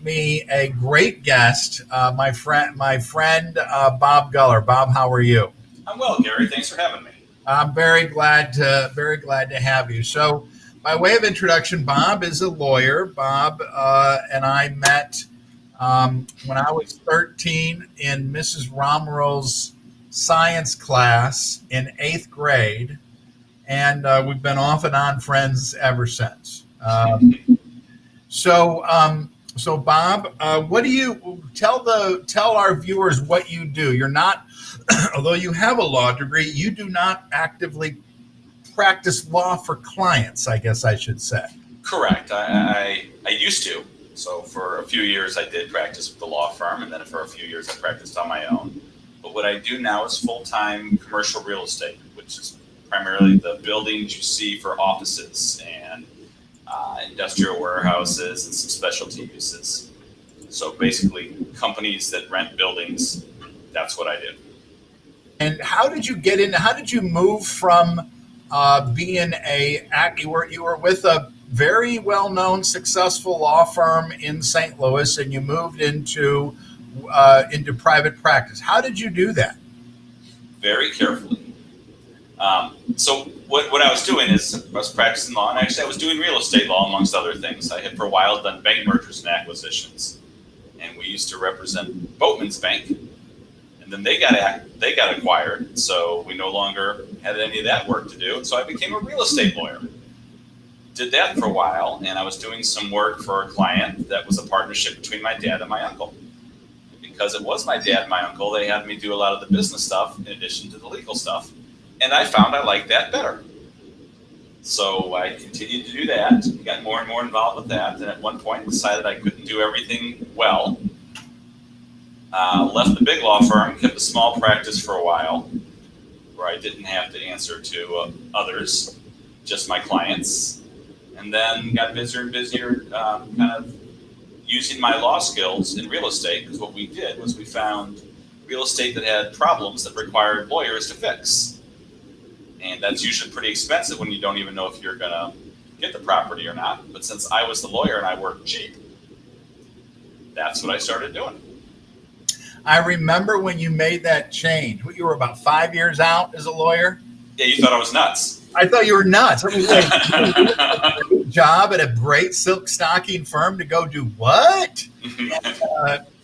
me a great guest, my friend Bob Guller. Bob, how are you? I'm well, Gary. Thanks for having me. I'm very glad to have you. So, by way of introduction, Bob is a lawyer. Bob and I met when I was 13 in Mrs. Romero's science class in 8th grade, and we've been off and on friends ever since. So Bob, what do you tell our viewers what you do? You're not, although you have a law degree, you do not actively practice law for clients, I guess I should say. Correct. I used to. So for a few years I did practice with the law firm, and then for a few years I practiced on my own. But what I do now is full-time commercial real estate, which is primarily the buildings you see for offices and industrial warehouses and some specialty uses. So basically companies that rent buildings, that's what I do. And how did you move from being you were with a very well-known successful law firm in St. Louis, and you moved into private practice? How did you do that? Very carefully. So what I was doing is I was practicing law, and actually I was doing real estate law amongst other things. I had for a while done bank mergers and acquisitions, and we used to represent Boatman's Bank, and then they got acquired, so we no longer had any of that work to do, and so I became a real estate lawyer. Did that for a while, and I was doing some work for a client that was a partnership between my dad and my uncle. Because it was my dad and my uncle, they had me do a lot of the business stuff in addition to the legal stuff. And I found I liked that better. So I continued to do that, got more and more involved with that, and at one point decided I couldn't do everything well. Left the big law firm, kept a small practice for a while, where I didn't have to answer to others, just my clients. And then got busier and busier, kind of using my law skills in real estate, because what we did was we found real estate that had problems that required lawyers to fix. And that's usually pretty expensive when you don't even know if you're going to get the property or not. But since I was the lawyer and I worked cheap, that's what I started doing. I remember when you made that change. You were about 5 years out as a lawyer? Yeah, you thought I was nuts. I thought you were nuts. I mean, like, job at a great silk stocking firm to go do what?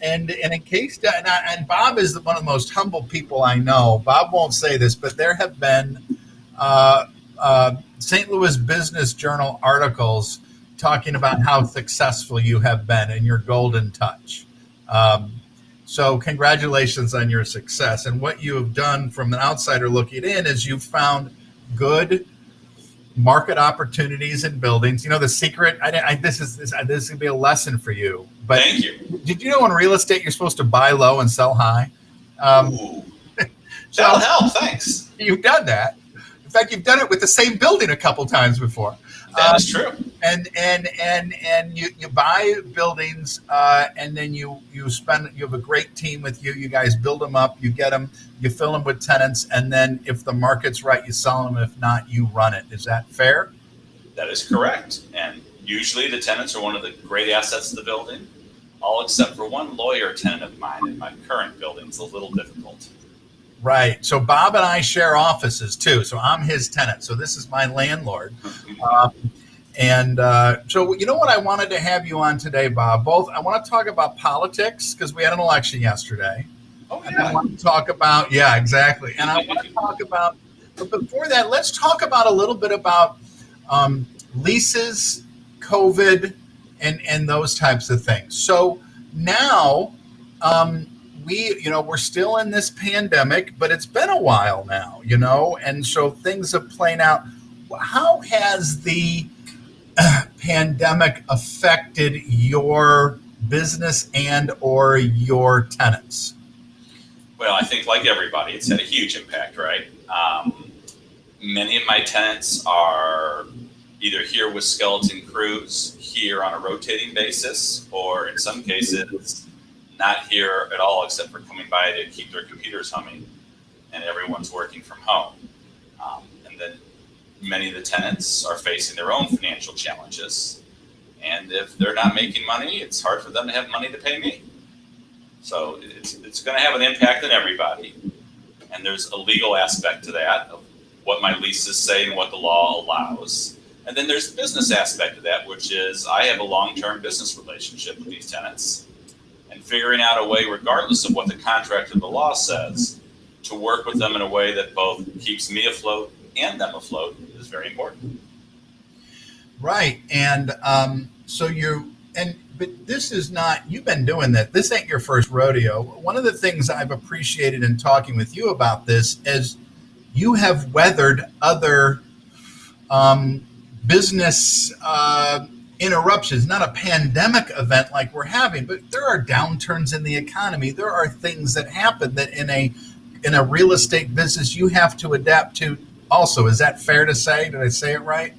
And in case, and Bob is one of the most humble people I know. Bob won't say this, but there have been St. Louis Business Journal articles talking about how successful you have been in your golden touch. So congratulations on your success. And what you have done from an outsider looking in is you've found good market opportunities in buildings. You know, the secret, this is going to be a lesson for you. But thank you. Did you know in real estate you're supposed to buy low and sell high? Ooh, that'll help. Thanks. You've done that. In fact, you've done it with the same building a couple times before. That is true. And you buy buildings, and then you have a great team with you. You guys build them up, you get them, you fill them with tenants, and then if the market's right, you sell them. If not, you run it. Is that fair? That is correct. And usually the tenants are one of the great assets of the building, all except for one lawyer tenant of mine in my current building. It's a little difficult. Right. So Bob and I share offices too. So I'm his tenant. So this is my landlord. So you know what I wanted to have you on today, Bob? I want to talk about politics because we had an election yesterday. Oh, yeah. And I want to talk about, yeah, exactly. And I want to talk about, but before that, let's talk about a little bit about leases, COVID, and those types of things. So now, we're still in this pandemic, but it's been a while now, and so things have played out. How has the pandemic affected your business and or your tenants? Well, I think like everybody, it's had a huge impact, right? Many of my tenants are either here with skeleton crews here on a rotating basis, or in some cases, not here at all, except for coming by to keep their computers humming, and everyone's working from home. And then many of the tenants are facing their own financial challenges, And if they're not making money, it's hard for them to have money to pay me. So it's going to have an impact on everybody. And there's a legal aspect to that, of what my leases say and what the law allows. And then there's the business aspect of that, which is I have a long-term business relationship with these tenants. And figuring out a way, regardless of what the contract or the law says, to work with them in a way that both keeps me afloat and them afloat is very important. Right. And but this is not, you've been doing that. This ain't your first rodeo. One of the things I've appreciated in talking with you about this is you have weathered other business interruptions, not a pandemic event like we're having, but there are downturns in the economy. There are things that happen that in a real estate business you have to adapt to also. Is that fair to say? Did I say it right?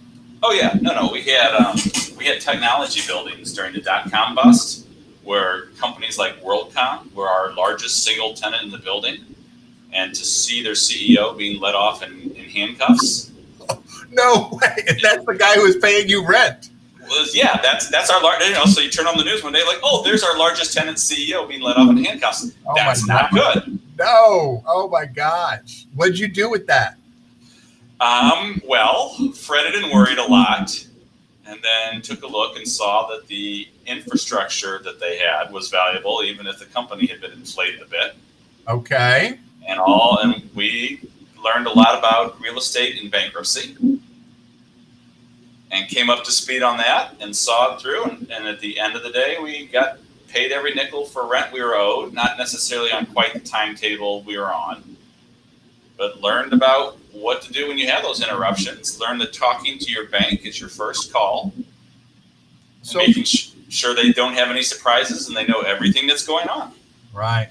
Oh yeah, no. We had technology buildings during the .com bust, where companies like WorldCom were our largest single tenant in the building, and to see their CEO being let off in handcuffs. Oh, no way! And that's the guy who was paying you rent. Yeah, that's our large. So you turn on the news one day, like, oh, there's our largest tenant CEO being let off in handcuffs. Oh, that's not good. No. Oh my gosh. What'd you do with that? Well, fretted and worried a lot, and then took a look and saw that the infrastructure that they had was valuable, even if the company had been inflated a bit. Okay. And we learned a lot about real estate in bankruptcy, and came up to speed on that and saw it through. And at the end of the day, we got paid every nickel for rent we were owed, not necessarily on quite the timetable we were on, but learned about what to do when you have those interruptions. Learn that talking to your bank is your first call. So making sure they don't have any surprises and they know everything that's going on. Right.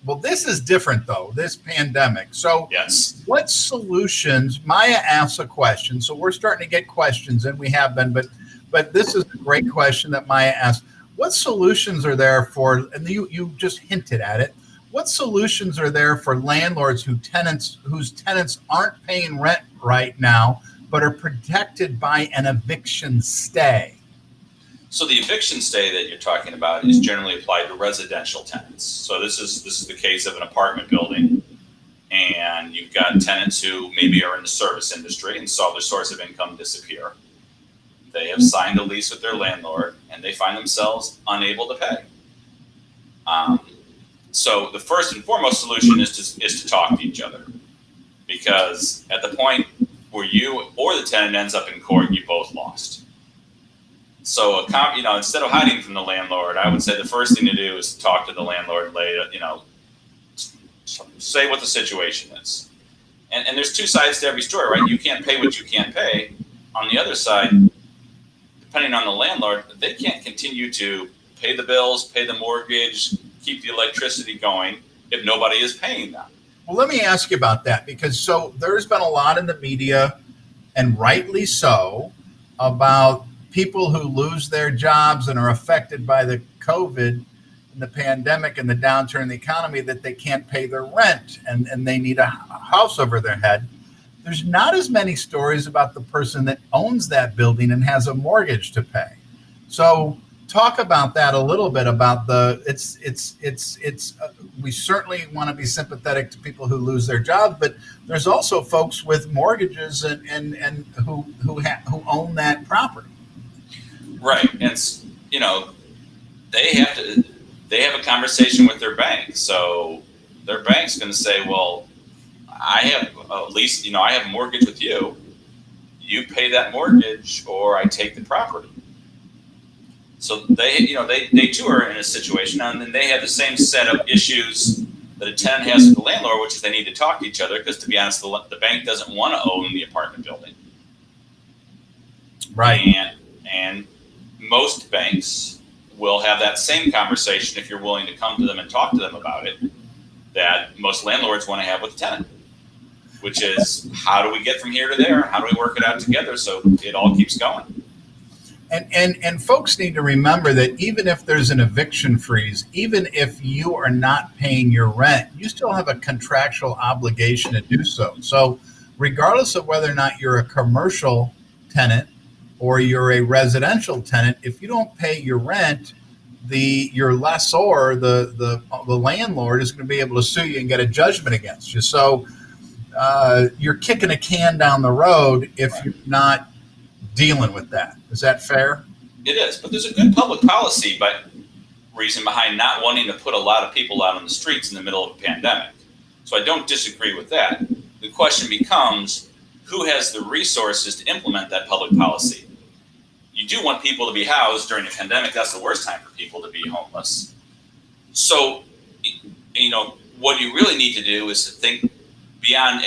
Well, this is different though, this pandemic. So yes, what solutions, Maya asks a question. So we're starting to get questions, and we have been, but this is a great question that Maya asked. What solutions are there for, and you just hinted at it, what solutions are there for landlords whose tenants aren't paying rent right now, but are protected by an eviction stay? So the eviction stay that you're talking about is generally applied to residential tenants. So this is the case of an apartment building, and you've got tenants who maybe are in the service industry and saw their source of income disappear. They have signed a lease with their landlord, and they find themselves unable to pay. So the first and foremost solution is to talk to each other, because at the point where you or the tenant ends up in court, you both lost. So instead of hiding from the landlord, I would say the first thing to do is to talk to the landlord, say what the situation is. And there's two sides to every story, right? You can't pay what you can't pay. On the other side, depending on the landlord, they can't continue to pay the bills, pay the mortgage, keep the electricity going if nobody is paying them. Well, let me ask you about that, because so there's been a lot in the media, and rightly so, about people who lose their jobs and are affected by the COVID and the pandemic and the downturn in the economy, that they can't pay their rent and they need a house over their head. There's not as many stories about the person that owns that building and has a mortgage to pay. So talk about that a little bit, about we certainly want to be sympathetic to people who lose their jobs, but there's also folks with mortgages and who own that property. Right. And they have a conversation with their bank. So their bank's going to say, well, I have at least, I have a mortgage with you. You pay that mortgage or I take the property. So they too are in a situation, and then they have the same set of issues that a tenant has with the landlord, which is they need to talk to each other, because to be honest, the bank doesn't want to own the apartment building. Right. And most banks will have that same conversation if you're willing to come to them and talk to them about it, that most landlords want to have with the tenant, which is, how do we get from here to there? How do we work it out together so it all keeps going? And folks need to remember that even if there's an eviction freeze, even if you are not paying your rent, you still have a contractual obligation to do so. So regardless of whether or not you're a commercial tenant or you're a residential tenant, if you don't pay your rent, your lessor, the landlord, is going to be able to sue you and get a judgment against you. So you're kicking a can down the road if you're not dealing with that. Is that fair? It is, but there's a good public policy reason behind not wanting to put a lot of people out on the streets in the middle of a pandemic. So I don't disagree with that. The question becomes, who has the resources to implement that public policy? You do want people to be housed during a pandemic. That's the worst time for people to be homeless. So, what you really need to do is to think beyond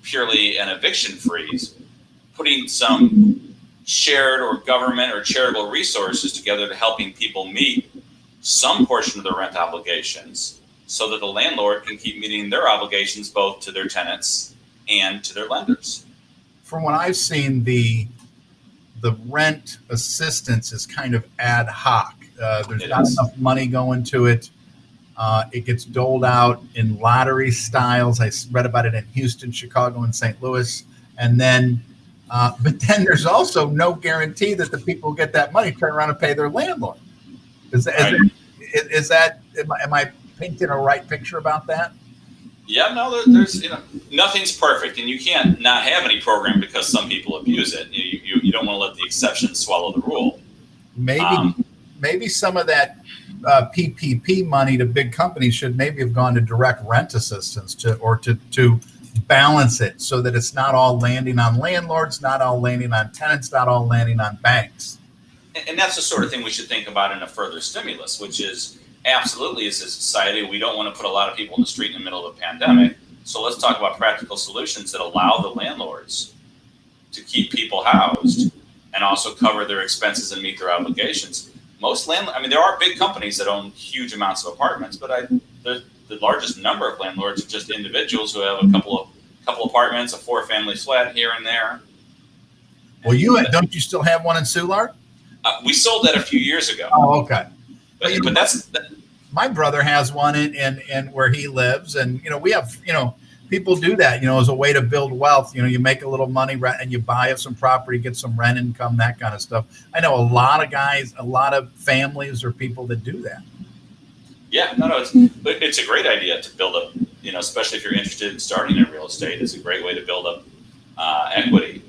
purely an eviction freeze, putting some shared or government or charitable resources together to helping people meet some portion of their rent obligations so that the landlord can keep meeting their obligations both to their tenants and to their lenders. From what I've seen, the rent assistance is kind of ad hoc. There's not enough money going to it. It gets doled out in lottery styles. I read about it in Houston, Chicago, and St. Louis. And then, but then there's also no guarantee that the people who get that money turn around and pay their landlord. Am I painting a right picture about that? Yeah, no, there's nothing's perfect, and you can't not have any program because some people abuse it. You don't want to let the exception swallow the rule. Maybe some of that PPP money to big companies should maybe have gone to direct rent assistance to balance it so that it's not all landing on landlords, not all landing on tenants, not all landing on banks. And that's the sort of thing we should think about in a further stimulus, which is absolutely, as a society, we don't want to put a lot of people in the street in the middle of a pandemic. So let's talk about practical solutions that allow the landlords to keep people housed and also cover their expenses and meet their obligations. Most there are big companies that own huge amounts of apartments, but the largest number of landlords are just individuals who have a couple apartments, a 4-family flat here and there. Well, don't you still have one in Soulard? We sold that a few years ago. Oh, okay. But that's my brother has one in where he lives, and we have people do that as a way to build wealth. You make a little money and you buy some property, get some rent income, that kind of stuff. I know a lot of guys, a lot of families or people that do that. Yeah, it's a great idea to build up. Especially if you're interested in starting in real estate, it's a great way to build up equity.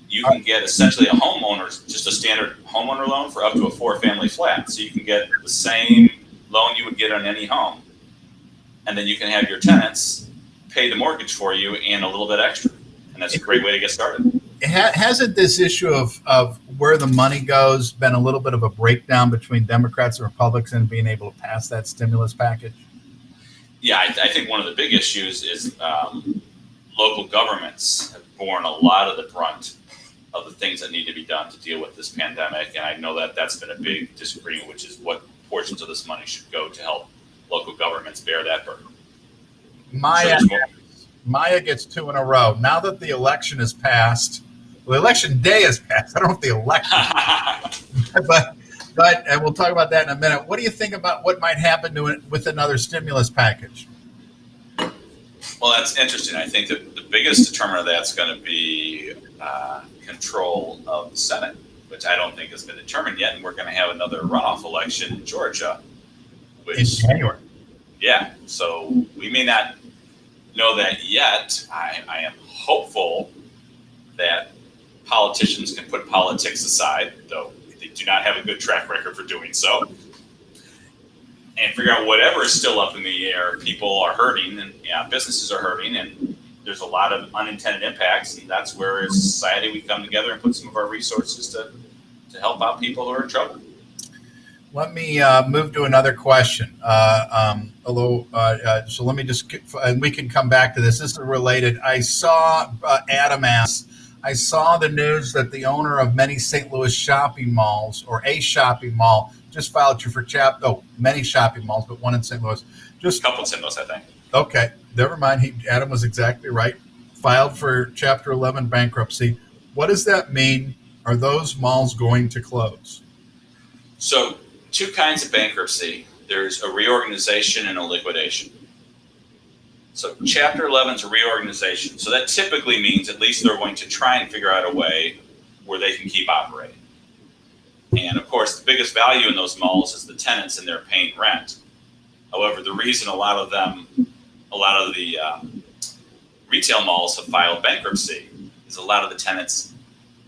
You can get essentially just a standard homeowner loan for up to a 4-family flat. So you can get the same loan you would get on any home. And then you can have your tenants pay the mortgage for you and a little bit extra. And that's a great way to get started. Hasn't this issue of where the money goes been a little bit of a breakdown between Democrats and Republicans in being able to pass that stimulus package? Yeah, I think one of the big issues is local governments have borne a lot of the brunt of the things that need to be done to deal with this pandemic. And I know that that's been a big disagreement, which is what portions of this money should go to help local governments bear that burden. Maya gets 2 in a row. Now that the election is passed, the election day is passed. I don't know if the election, but and we'll talk about that in a minute. What do you think about what might happen to it with another stimulus package? Well, that's interesting. I think that the biggest determinant of that's going to be control of the Senate, which I don't think has been determined yet. And we're going to have another runoff election in Georgia, in January. Yeah, so we may not know that yet. I am hopeful that politicians can put politics aside, though they do not have a good track record for doing so, and figure out whatever is still up in the air. People are hurting, and businesses are hurting, and there's a lot of unintended impacts, and that's where as a society we come together and put some of our resources to help out people who are in trouble. Let me move to another question. So let me just, and we can come back to this. This is related. I saw Adam asks, I saw the news that the owner of many St. Louis shopping malls, or a shopping mall, just filed you for many shopping malls, but one in St. Louis. Just a couple in St. Louis, I think. Okay, never mind. Adam was exactly right. Filed for Chapter 11 bankruptcy. What does that mean? Are those malls going to close? So, 2 kinds of bankruptcy. There's a reorganization and a liquidation. So Chapter 11 is a reorganization. So that typically means at least they're going to try and figure out a way where they can keep operating. And of course, the biggest value in those malls is the tenants and they're paying rent. However, the reason a lot of the retail malls have filed bankruptcy is a lot of the tenants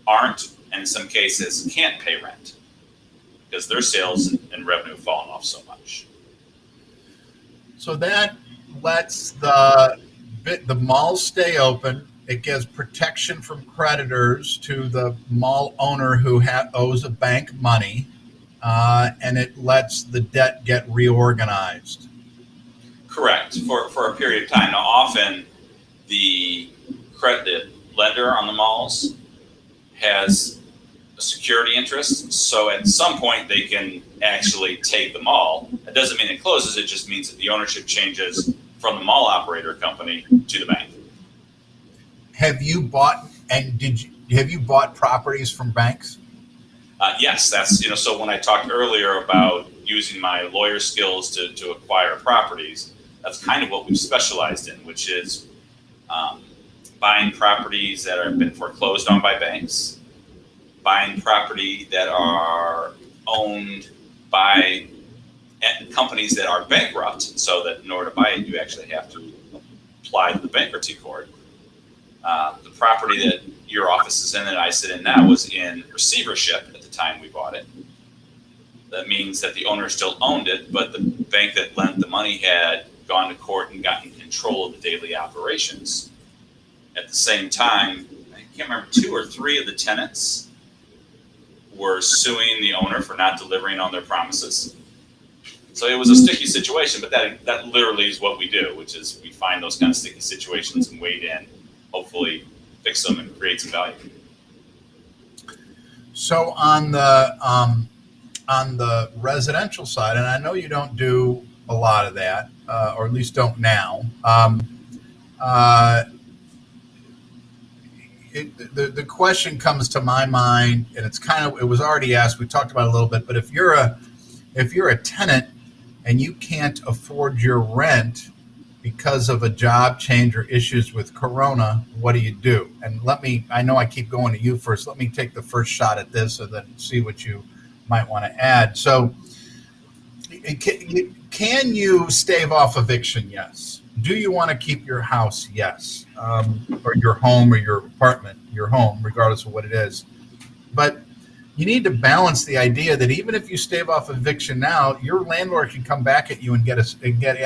aren't, and in some cases can't pay rent because their sales and revenue have fallen off so much. So that lets the malls stay open. It gives protection from creditors to the mall owner who owes a bank money, and it lets the debt get reorganized. Correct, for a period of time. Now, often the lender on the malls has a security interest, so at some point they can actually take the mall. That doesn't mean it closes, it just means that the ownership changes from the mall operator company to the bank. Have you bought properties from banks? Yes, that's, so when I talked earlier about using my lawyer skills to acquire properties, that's kind of what we've specialized in, which is buying properties that have been foreclosed on by banks, buying property that are owned by companies that are bankrupt, so that in order to buy it, you actually have to apply to the bankruptcy court. The property that your office is in that I sit in now was in receivership at the time we bought it. That means that the owner still owned it, but the bank that lent the money had gone to court and gotten control of the daily operations. At the same time, I can't remember, 2 or 3 of the tenants were suing the owner for not delivering on their promises. So it was a sticky situation, but that literally is what we do, which is we find those kind of sticky situations and wade in, hopefully fix them and create some value. So on the residential side, and I know you don't do a lot of that, or at least don't now. The question comes to my mind, and it was already asked. We talked about it a little bit, but if you're a tenant and you can't afford your rent because of a job change or issues with Corona, what do you do? And I know I keep going to you first. Let me take the first shot at this and then see what you might want to add. So can you stave off eviction? Yes. Do you want to keep your house? Yes. Or your home or your apartment, your home, regardless of what it is. But you need to balance the idea that even if you stave off eviction now, your landlord can come back at you and get a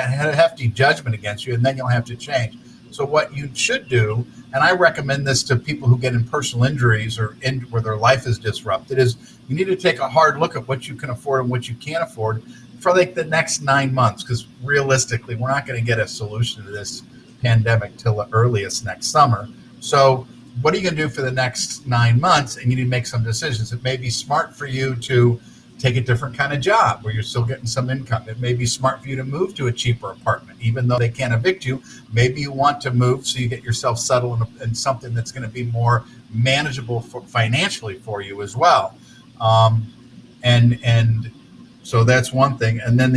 hefty judgment against you, and then you'll have to change. So what you should do, and I recommend this to people who get in personal injuries or where their life is disrupted, is you need to take a hard look at what you can afford and what you can't afford for like the next 9 months, because realistically, we're not going to get a solution to this pandemic till the earliest next summer. So what are you going to do for the next 9 months? And you need to make some decisions. It may be smart for you to take a different kind of job where you're still getting some income. It may be smart for you to move to a cheaper apartment, even though they can't evict you. Maybe you want to move so you get yourself settled in something that's going to be more manageable financially for you as well. And so that's one thing. And then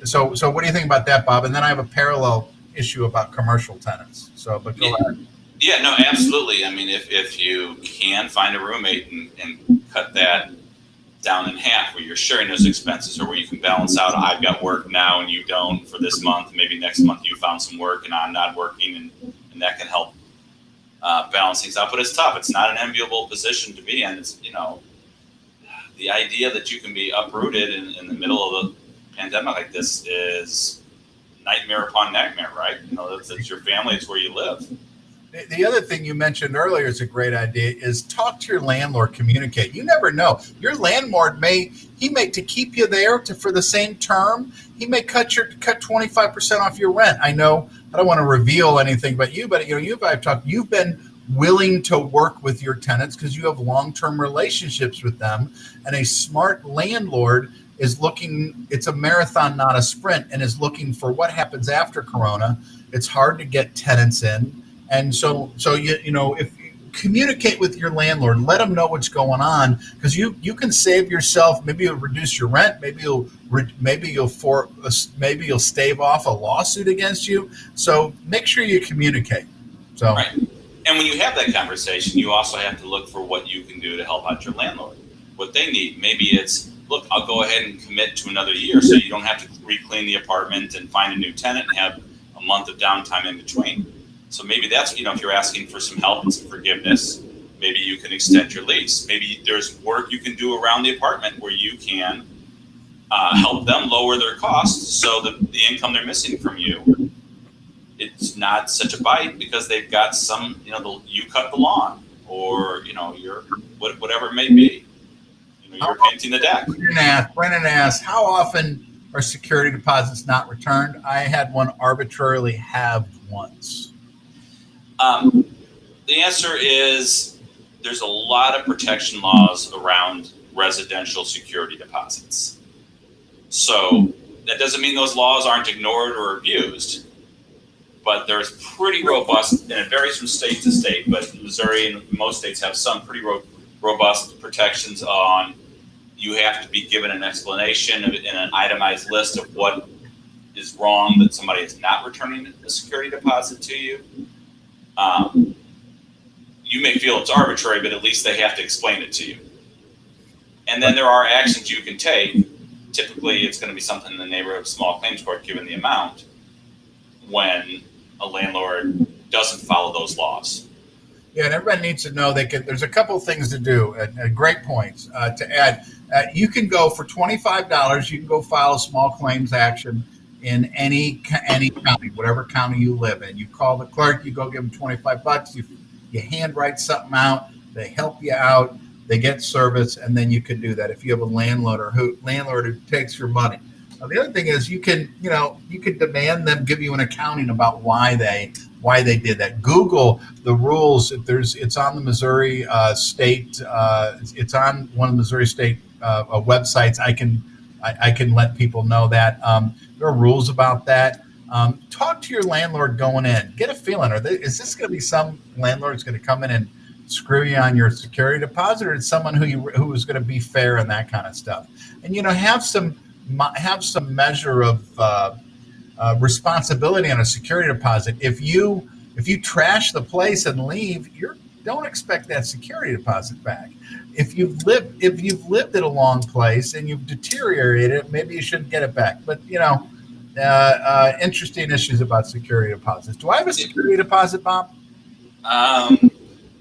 so what do you think about that, Bob? And then I have a parallel issue about commercial tenants. But go ahead. Yeah, no, absolutely. I mean, if you can find a roommate and cut that down in half, where you're sharing those expenses, or where you can balance out, I've got work now and you don't for this month, maybe next month you found some work and I'm not working, and that can help balance things out. But it's tough. It's not an enviable position to be in. It's, the idea that you can be uprooted in the middle of a pandemic like this is nightmare upon nightmare, right? It's your family, it's where you live. The other thing you mentioned earlier is a great idea, is talk to your landlord, communicate. You never know. Your landlord may to keep you there for the same term, he may cut 25% off your rent. I know I don't want to reveal anything about you, but you've been willing to work with your tenants because you have long-term relationships with them, and a smart landlord is looking, it's a marathon, not a sprint, and is looking for what happens after Corona. It's hard to get tenants in. And so if you communicate with your landlord, let them know what's going on, because you can save yourself. Maybe you'll reduce your rent. Maybe you'll stave off a lawsuit against you. So make sure you communicate. So right. And when you have that conversation, you also have to look for what you can do to help out your landlord, what they need. Maybe it's, look, I'll go ahead and commit to another year so you don't have to re-clean the apartment and find a new tenant and have a month of downtime in between. So maybe that's, if you're asking for some help and some forgiveness, maybe you can extend your lease. Maybe there's work you can do around the apartment where you can help them lower their costs so that the income they're missing from you, it's not such a bite because they've got some, you cut the lawn or, you're whatever it may be. You're painting the deck. Brennan asked, how often are security deposits not returned? I had one arbitrarily halved once. The answer is there's a lot of protection laws around residential security deposits. So that doesn't mean those laws aren't ignored or abused, but there's pretty robust, and it varies from state to state, but Missouri and most states have some pretty robust protections on you have to be given an explanation and an itemized list of what is wrong that somebody is not returning a security deposit to you. You may feel it's arbitrary, but at least they have to explain it to you. And then there are actions you can take. Typically, it's going to be something in the neighborhood of small claims court, given the amount, when a landlord doesn't follow those laws. Yeah, and everybody needs to know there's a couple of things to do, and great points to add. You can go for $25. You can go file a small claims action in any county, whatever county you live in. You call the clerk, you go give them $25. You handwrite something out. They help you out. They get service, and then you can do that. If you have a landlord who takes your money. Now, the other thing is you can demand them give you an accounting about why they did that. Google the rules. It's on the Missouri state. It's on one of the Missouri state websites. I can let people know that there are rules about that. Talk to your landlord going in. Get a feeling. Is this going to be some landlord's going to come in and screw you on your security deposit, or is someone who is going to be fair and that kind of stuff? And have some measure of responsibility on a security deposit. If you trash the place and leave, don't expect that security deposit back. If you've lived at a long place and you've deteriorated it, maybe you shouldn't get it back. But interesting issues about security deposits. Do I have a security deposit, Bob?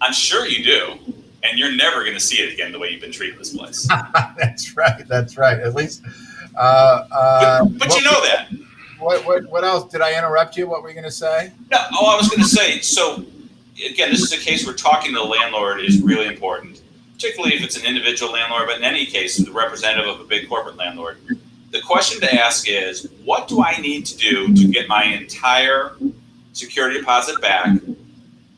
I'm sure you do, and you're never going to see it again the way you've been treating this place. That's right. At least. But you know that. What else? Did I interrupt you? What were you going to say? No. I was going to say, so again, this is a case where talking to the landlord is really important, particularly if it's an individual landlord, but in any case, the representative of a big corporate landlord. The question to ask is, what do I need to do to get my entire security deposit back?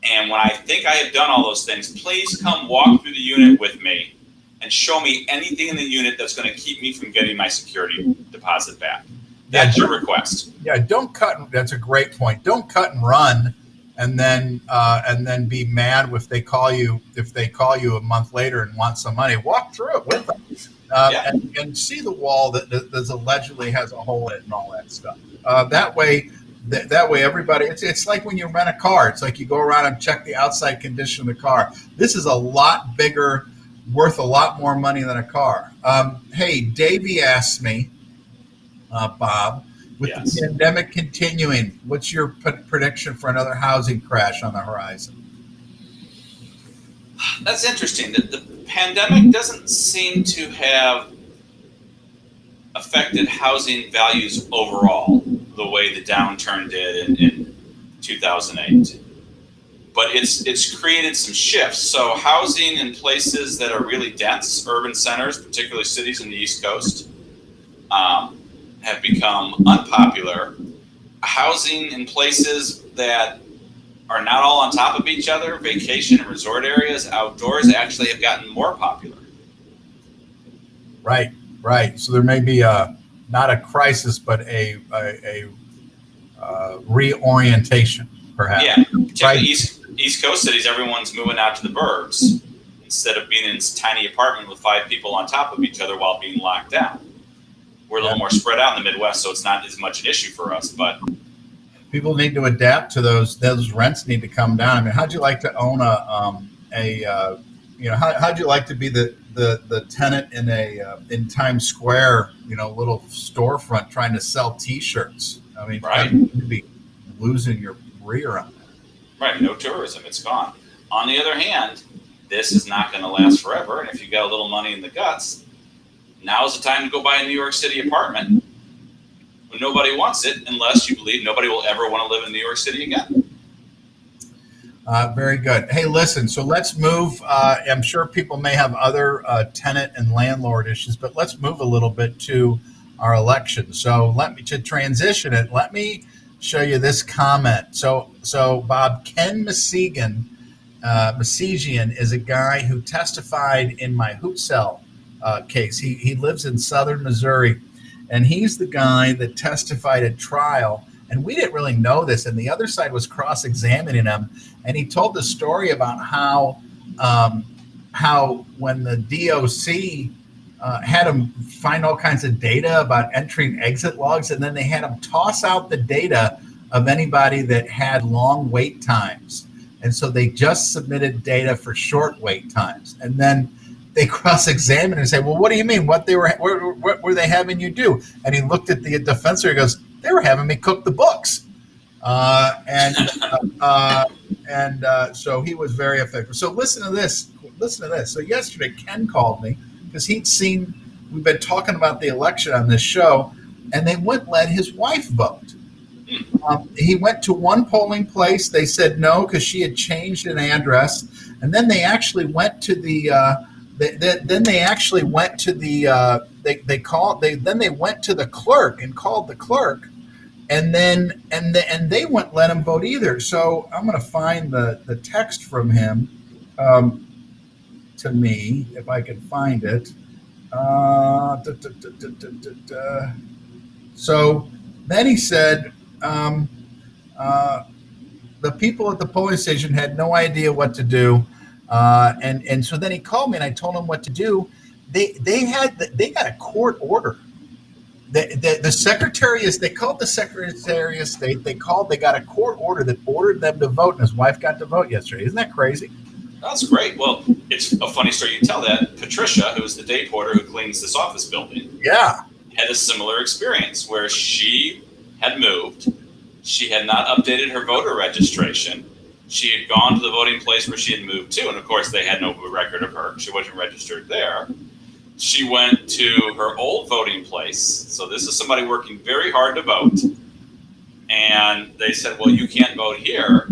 And when I think I have done all those things, please come walk through the unit with me and show me anything in the unit that's going to keep me from getting my security deposit back. That's your request. Yeah, don't cut. That's a great point. Don't cut and run, and then be mad if they call you a month later and want some money. Walk through it with them, and see the wall that allegedly has a hole in it and all that stuff. That way everybody. It's like when you rent a car. It's like you go around and check the outside condition of the car. This is a lot bigger, worth a lot more money than a car. Hey, Davey asked me. Bob, with the pandemic continuing, what's your prediction for another housing crash on the horizon? That's interesting. The pandemic doesn't seem to have affected housing values overall the way the downturn did in 2008. But it's created some shifts. So housing in places that are really dense, urban centers, particularly cities in the East Coast, have become unpopular. Housing in places that are not all on top of each other, vacation and resort areas, outdoors, actually have gotten more popular. Right. So there may be not a crisis, but a reorientation, perhaps. Yeah, particularly East Coast cities, everyone's moving out to the burbs instead of being in this tiny apartment with 5 people on top of each other while being locked down. We're a little more spread out in the Midwest, so it's not as much an issue for us. But People need to adapt to those. Those rents need to come down. I mean, how'd you like to own how'd you like to be the tenant in Times Square, little storefront trying to sell T-shirts? I mean, Right. You'd be losing your rear on that. Right. No tourism. It's gone. On the other hand, this is not going to last forever. And if you've got a little money in the guts, now's the time to go buy a New York City apartment. When nobody wants it, unless you believe nobody will ever want to live in New York City again. Very good. Hey, listen, so let's move. I'm sure people may have other tenant and landlord issues, but let's move a little bit to our election. So to transition it, let me show you this comment. So Bob, Ken Masigian is a guy who testified in my hoot cell case. He lives in southern Missouri, and he's the guy that testified at trial. And we didn't really know this, and the other side was cross-examining him. And he told the story about how when the DOC had him find all kinds of data about entering exit logs, and then they had him toss out the data of anybody that had long wait times. And so they just submitted data for short wait times. And then they cross-examined and say, well, what do you mean? What were they having you do? And he looked at the defense lawyer and goes, they were having me cook the books. So he was very effective. So listen to this. So yesterday, Ken called me because we've been talking about the election on this show, and they wouldn't let his wife vote. He went to one polling place. They said no because she had changed an address, and then they actually went to the. Then they went to the clerk and called the clerk, and they wouldn't let him vote either. So I'm going to find the text from him to me if I can find it. So then he said the people at the polling station had no idea what to do. And so then he called me and I told him what to do. They got a court order. The Secretary they called the Secretary of State. They got a court order that ordered them to vote, and his wife got to vote yesterday. Isn't that crazy? That's great. Well, it's a funny story you tell that. Patricia, who's the day porter who cleans this office building, had a similar experience where she had moved. She had not updated her voter registration. She had gone to the voting place where she had moved to, and of course they had no record of her. She wasn't registered there. She went to her old voting place. So this is somebody working very hard to vote. And they said, well, you can't vote here.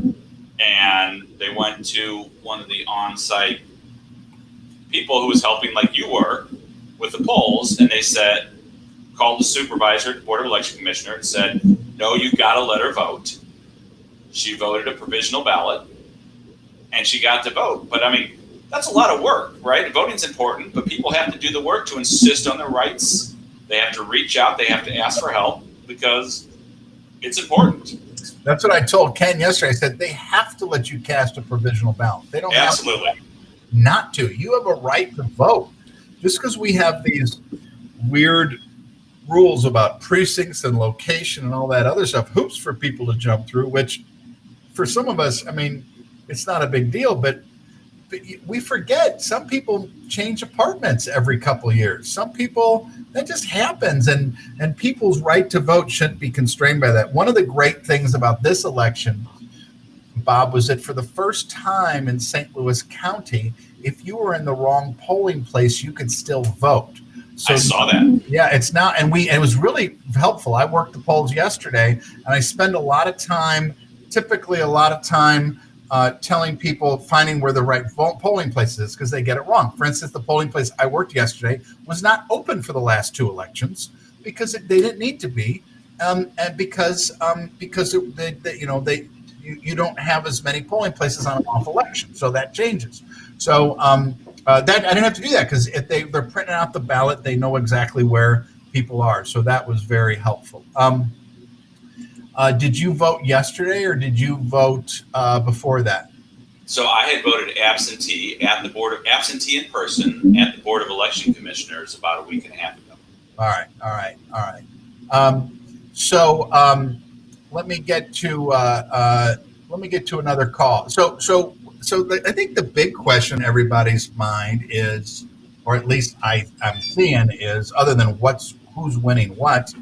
And they went to one of the on-site people who was helping, like you were, with the polls. And they said, called the supervisor, the Board of Election Commissioner, and said, no, you got to let her vote. She voted a provisional ballot, and she got to vote. But, I mean, that's a lot of work, right? Voting's important, but people have to do the work to insist on their rights. They have to reach out. They have to ask for help because it's important. That's what I told Ken yesterday. I said they have to let you cast a provisional ballot. They don't Absolutely. have to not to. You have a right to vote. Just because we have these weird rules about precincts and location and all that other stuff, hoops for people to jump through, which for some of us, I mean, it's not a big deal, but we forget some people change apartments every couple of years. Some people, that just happens, and people's right to vote shouldn't be constrained by that. One of the great things about this election, Bob, was that for the first time in St. Louis County, if you were in the wrong polling place, you could still vote. So, I saw that. Yeah, it's not, and it was really helpful. I worked the polls yesterday, and I spend typically a lot of time telling people, finding where the right polling place is because they get it wrong. For instance, the polling place I worked yesterday was not open for the last two elections because they didn't need to be, and because you don't have as many polling places on an off election, so that changes. So that I didn't have to do that because if they're printing out the ballot, they know exactly where people are. So that was very helpful. Did you vote yesterday or did you vote before that? So I had voted absentee in person at the Board of Election Commissioners about a week and a half ago. All right. let me get to another call. I think the big question in everybody's mind is, or at least I'm seeing is, other than who's winning what,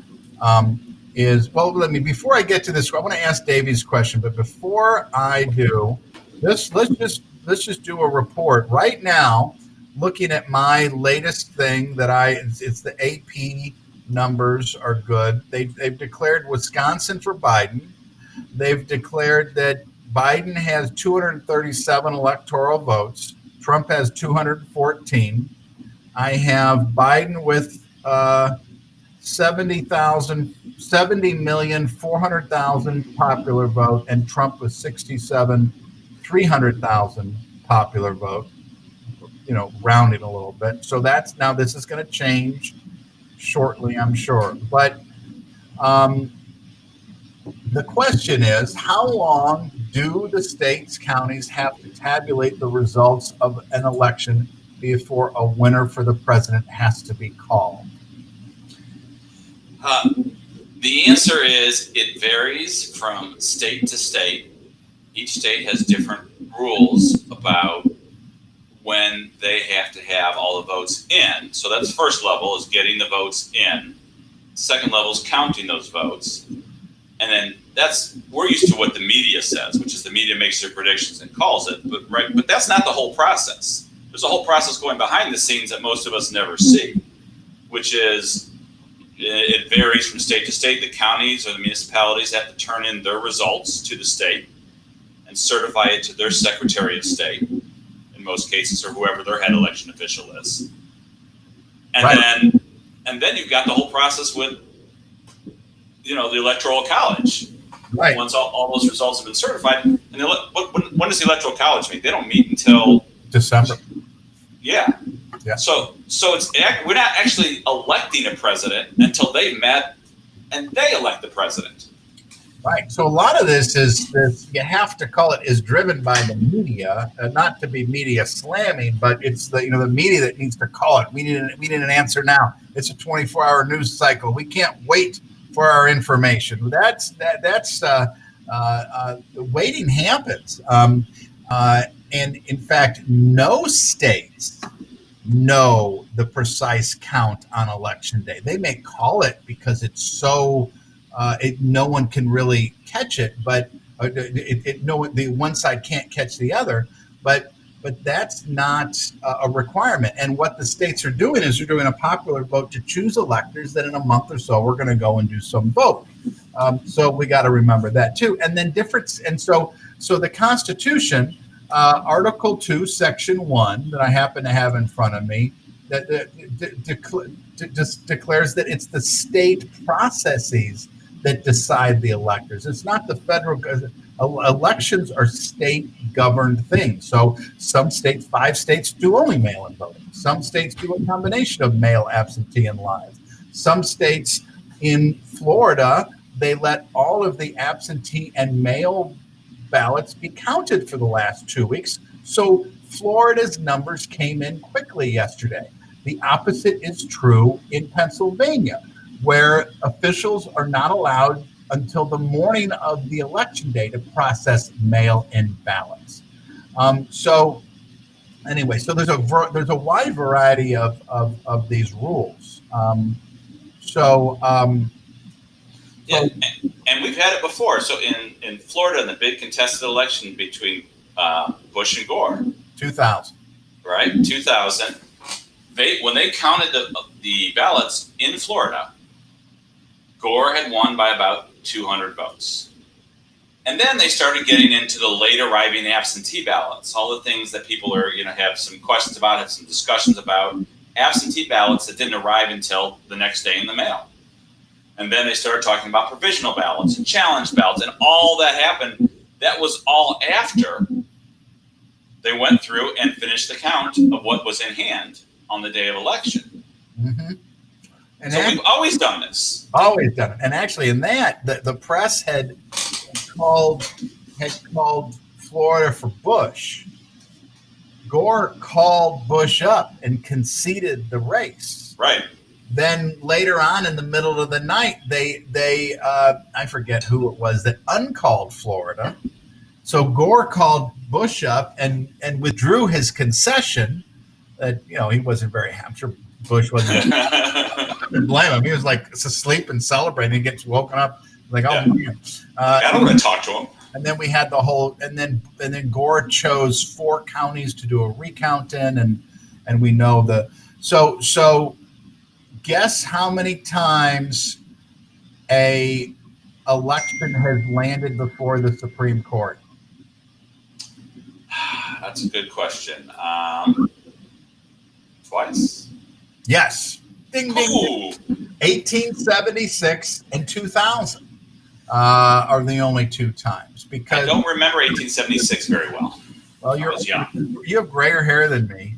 is, well, before I get to this, I want to ask Davey's question, but before I do, let's just do a report right now. Looking at my latest thing it's the AP numbers are good. They've declared Wisconsin for Biden. They've declared that Biden has 237 electoral votes. Trump has 214. I have Biden with 70,400,000 popular vote, and Trump with 67,300,000 popular vote. Rounding a little bit. So this is going to change shortly, I'm sure. But the question is, how long do the states, counties have to tabulate the results of an election before a winner for the president has to be called? The answer is it varies from state to state. Each state has different rules about when they have to have all the votes in. So that's first level, is getting the votes in. Second level is counting those votes. And then we're used to what the media says, which is the media makes their predictions and calls it. But that's not the whole process. There's a whole process going behind the scenes that most of us never see, which is it varies from state to state. The counties or the municipalities have to turn in their results to the state and certify it to their Secretary of State, in most cases, or whoever their head election official is. And right. then you've got the whole process with, the Electoral College. Right. Once all those results have been certified, and when does the Electoral College meet? They don't meet until December. Yeah. So we're not actually electing a president until they've met and they elect the president. Right. So a lot of this you have to call it, is driven by the media, not to be media slamming, but it's the media that needs to call it. We need an answer now. It's a 24-hour news cycle. We can't wait for our information. The waiting happens. And in fact, no states know the precise count on election day. They may call it because it's so no one can really catch it, but the one side can't catch the other. But that's not a requirement. And what the states are doing is they're doing a popular vote to choose electors that in a month or so we're going to go and do some vote. So we got to remember that too. And then so the Constitution, Article 2, Section 1, that I happen to have in front of me, that declares that it's the state processes that decide the electors. It's not the federal. Elections are state-governed things. So some states, 5 states, do only mail-in voting. Some states do a combination of mail, absentee, and live. Some states in Florida, they let all of the absentee and mail ballots be counted for the last 2 weeks. So Florida's numbers came in quickly yesterday. The opposite is true in Pennsylvania, where officials are not allowed until the morning of the election day to process mail-in ballots. So there's a wide variety of these rules. And we've had it before. So in Florida, in the big contested election between Bush and Gore, 2000, right? 2000. When they counted the ballots in Florida, Gore had won by about 200 votes. And then they started getting into the late arriving absentee ballots, all the things that people are, have some questions about, have some discussions about, absentee ballots that didn't arrive until the next day in the mail. And then they started talking about provisional ballots and challenge ballots, and all that happened. That was all after they went through and finished the count of what was in hand on the day of election. Mm-hmm. And so we've always done this. Always done it. And actually in that, the press had called Florida for Bush. Gore called Bush up and conceded the race. Right. then later on in the middle of the night, they I forget who it was that uncalled Florida. So Gore called Bush up and withdrew his concession that he wasn't very happy. I'm sure Bush wasn't. I couldn't blame him. He was like asleep and celebrating. He gets woken up like, oh man. I don't want to talk to him. And then we had the whole, and then Gore chose 4 counties to do a recount in, and we know so guess how many times a election has landed before the Supreme Court? That's a good question. Twice? Yes. Ding, ding, ding. 1876 and 2000 are the only 2 times. Because I don't remember 1876 very well. Well, you have grayer hair than me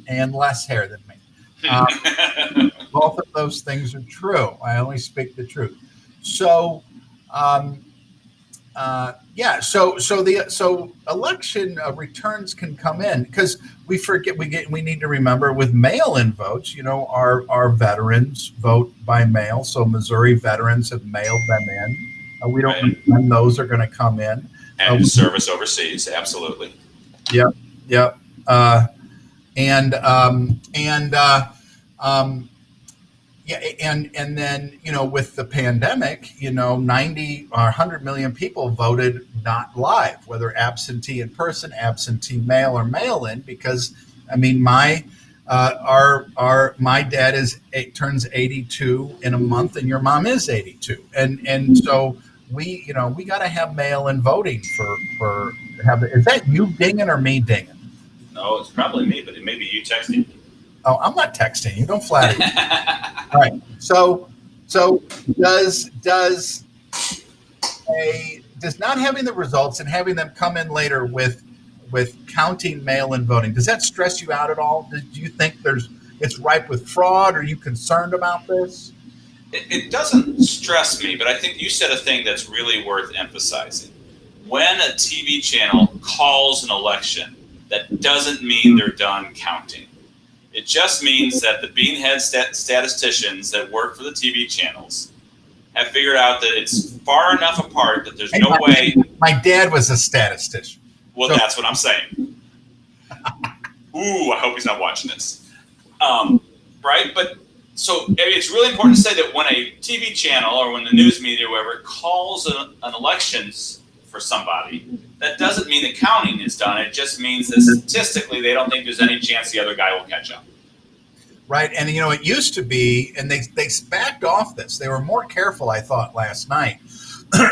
and less hair than me. Both of those things are true. I only speak the truth. So, so election returns can come in because we forget. We need to remember with mail-in votes. Our veterans vote by mail. So Missouri veterans have mailed them in. We don't know when those are going to come in. And service overseas, absolutely. Yep. And then with the pandemic, 90 or 100 million people voted not live, whether absentee in person, absentee mail, or mail in. Because my dad turns 82 in a month, and your mom is 82, and so we got to have mail in voting for have. Is that you dinging or me dinging? No, it's probably me, but it may be you texting me. Oh, I'm not texting you. Don't flatter me. All right. So does not having the results and having them come in later with counting mail-in voting, does that stress you out at all? Do you think it's ripe with fraud? Are you concerned about this? It doesn't stress me, but I think you said a thing that's really worth emphasizing. When a TV channel calls an election, that doesn't mean they're done counting. It just means that the beanhead statisticians that work for the TV channels have figured out that it's far enough apart that there's no way. My dad was a statistician. Well, that's what I'm saying. Ooh, I hope he's not watching this. Right? But so it's really important to say that when a TV channel or when the news media or whatever calls an elections for somebody, that doesn't mean the counting is done. It just means that statistically they don't think there's any chance the other guy will catch up. Right. And, it used to be, and they backed off this. They were more careful, I thought, last night,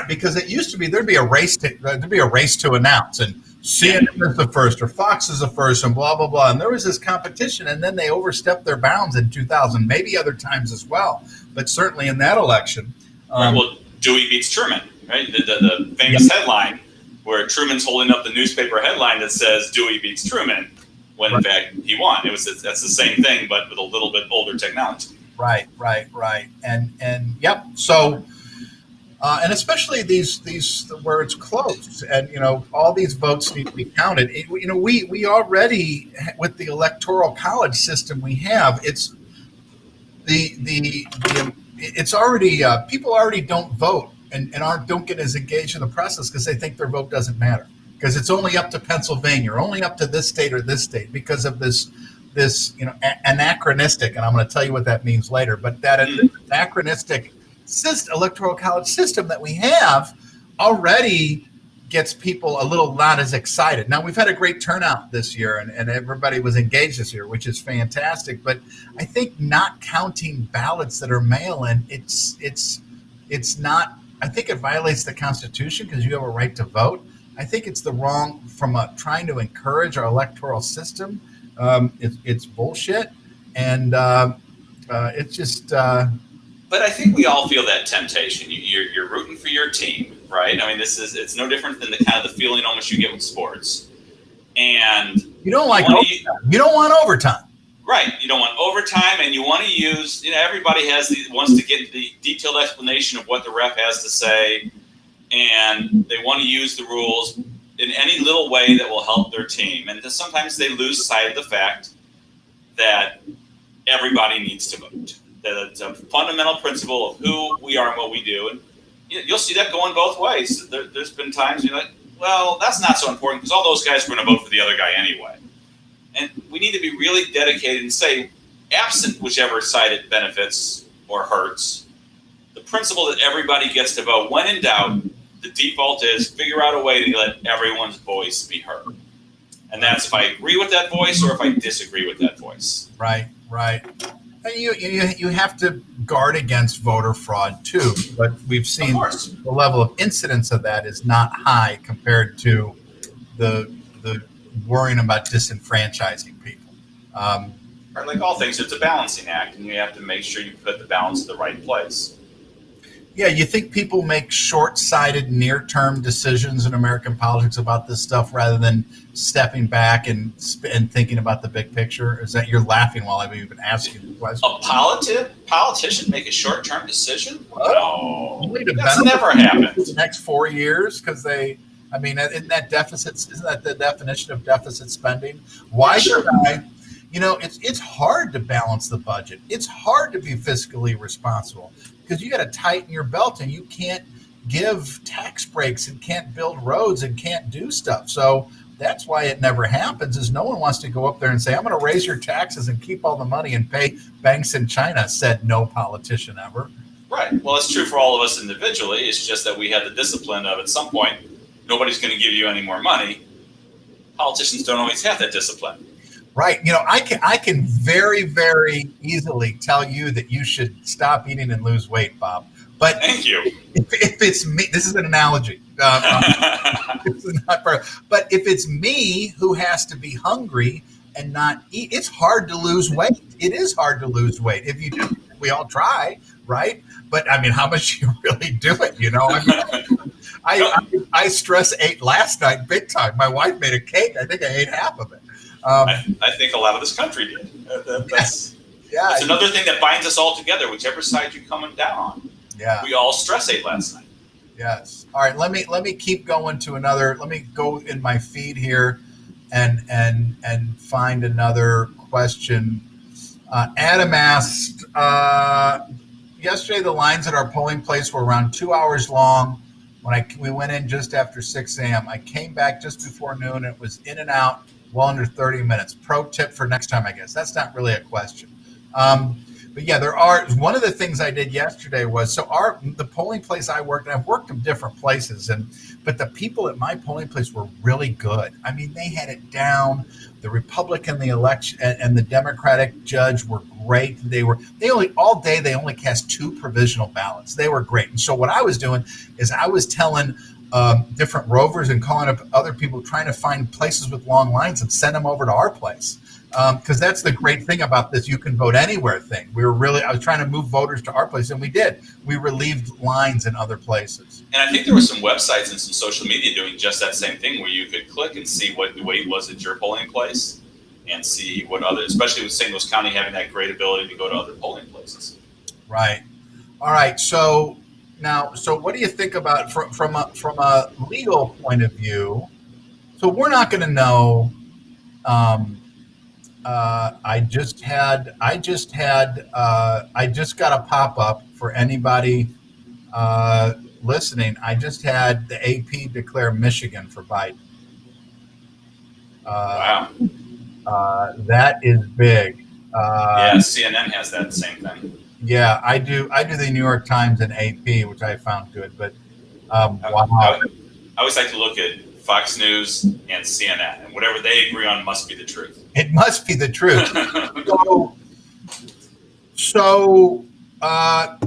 because it used to be there'd be a race to announce, and CNN is the first, or Fox is the first, and blah, blah, blah. And there was this competition, and then they overstepped their bounds in 2000, maybe other times as well, but certainly in that election. Well, Dewey beats Truman, right? The famous headline where Truman's holding up the newspaper headline that says Dewey beats Truman, when in fact he won. That's the same thing, but with a little bit older technology. Right. And yep. So, and especially these where it's close, and all these votes need to be counted. We already, with the electoral college system we have, it's it's already people already don't vote and don't get as engaged in the process because they think their vote doesn't matter, because it's only up to Pennsylvania or only up to this state or this state because of this anachronistic, and I'm going to tell you what that means later, but that anachronistic electoral college system that we have already gets people a little not as excited. Now, we've had a great turnout this year, and everybody was engaged this year, which is fantastic, but I think not counting ballots that are mail-in, it's not, I think it violates the Constitution because you have a right to vote. I think it's the wrong from trying to encourage our electoral system. It's bullshit, and it's just. But I think we all feel that temptation. You're rooting for your team, right? I mean, it's no different than the kind of the feeling almost you get with sports, and you don't like you don't want overtime. Right, you don't want overtime, and you want to use. Everybody wants to get the detailed explanation of what the ref has to say, and they want to use the rules in any little way that will help their team. And sometimes they lose sight of the fact that everybody needs to vote. That's a fundamental principle of who we are and what we do. And you'll see that going both ways. There's been times you're like, well, that's not so important because all those guys are going to vote for the other guy anyway. And we need to be really dedicated and say, absent whichever side it benefits or hurts, the principle that everybody gets to vote, when in doubt, the default is figure out a way to let everyone's voice be heard. And that's if I agree with that voice or if I disagree with that voice. Right. And you have to guard against voter fraud too, but we've seen the level of incidence of that is not high compared to the worrying about disenfranchising people. Like all things, it's a balancing act, and you have to make sure you put the balance in the right place. Yeah, you think people make short-sighted, near-term decisions in American politics about this stuff rather than stepping back and thinking about the big picture? Is that you're laughing while I've even asking the question? A politician make a short-term decision? No, that's benefit never happened. The next 4 years, because isn't that the definition of deficit spending? Why should I? It's hard to balance the budget. It's hard to be fiscally responsible because you got to tighten your belt and you can't give tax breaks and can't build roads and can't do stuff. So that's why it never happens is no one wants to go up there and say, I'm going to raise your taxes and keep all the money and pay banks in China, said no politician ever. Right. Well, it's true for all of us individually. It's just that we have the discipline of at some point, nobody's going to give you any more money. Politicians don't always have that discipline. Right. I can very, very easily tell you that you should stop eating and lose weight, Bob. But thank you. If it's me, this is an analogy. This is not but if it's me who has to be hungry and not eat, it's hard to lose weight. It is hard to lose weight. If you do, we all try, right? But how much do you really do it? I stress ate last night big time. My wife made a cake. I think I ate half of it. I think a lot of this country did. That's another thing that binds us all together, whichever side you're coming down on. Yeah. We all stress ate last night. Yes. All right. Let me keep going to another. Let me go in my feed here and find another question. Adam asked, yesterday the lines at our polling place were around 2 hours long. When we went in just after 6 a.m. I came back just before noon and it was in and out well under 30 minutes. Pro tip for next time, I guess. That's not really a question. But yeah, there are. One of the things I did yesterday was, the polling place I worked, and I've worked in different places, but the people at my polling place were really good. They had it down. The Republican, the election, and the Democratic judge were great. They only cast 2 provisional ballots. They were great. And so what I was doing is I was telling different rovers and calling up other people trying to find places with long lines and send them over to our place. Because that's the great thing about this you can vote anywhere thing. I was trying to move voters to our place, and we did. We relieved lines in other places. And I think there were some websites and some social media doing just that same thing where you could click and see what the wait was at your polling place and see what other, especially with St. Louis County having that great ability to go to other polling places. Right. All right. So what do you think about from a legal point of view? So we're not going to know. I just got a pop-up for anybody listening. I just had the AP declare Michigan for Biden. Wow. That is big. CNN has that same thing. Yeah, I do the New York Times and AP, which I found good, but wow. I always like to look at Fox News and CNN, and whatever they agree on must be the truth. It must be the truth. So a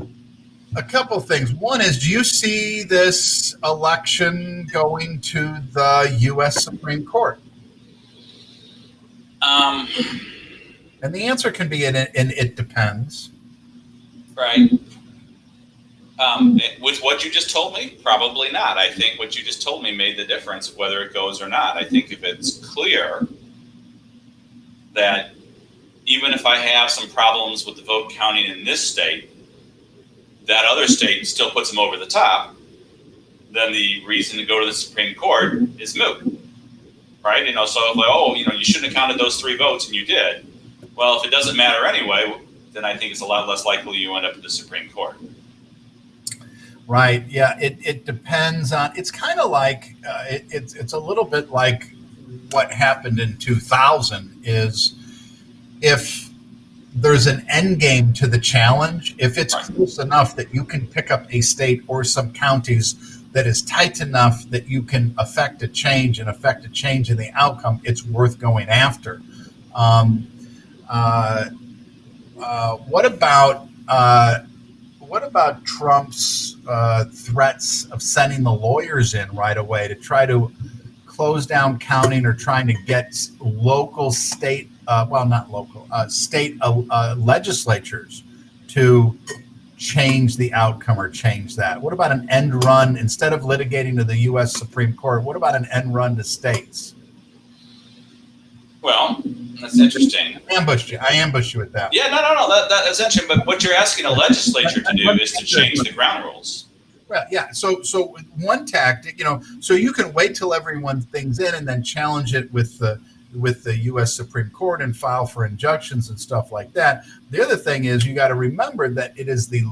couple things. One is, do you see this election going to the U.S. Supreme Court? And the answer can be, and it depends. Right. With what you just told me, probably not. I think what you just told me made the difference whether it goes or not. I think if it's clear that even if I have some problems with the vote counting in this state, that other state still puts them over the top, then the reason to go to the Supreme Court is moot. Right? So if you shouldn't have counted those 3 votes and you did. Well, if it doesn't matter anyway, then I think it's a lot less likely you end up in the Supreme Court. Right. Yeah. It depends on. It's kind of like it's a little bit like what happened in 2000 is if there's an end game to the challenge, if it's close enough that you can pick up a state or some counties that is tight enough that you can affect a change in the outcome, it's worth going after. What about Trump's threats of sending the lawyers in right away to try to close down counting or trying to get state legislatures to change the outcome or change that? What about an end run instead of litigating to the U.S. Supreme Court? What about an end run to states? Well, that's interesting. I ambushed you with that. Yeah, no. That's interesting. But what you're asking a legislature to do is to change the ground rules. Well, yeah. So one tactic, so you can wait till everyone things in and then challenge it with the U.S. Supreme Court and file for injunctions and stuff like that. The other thing is you got to remember that it is the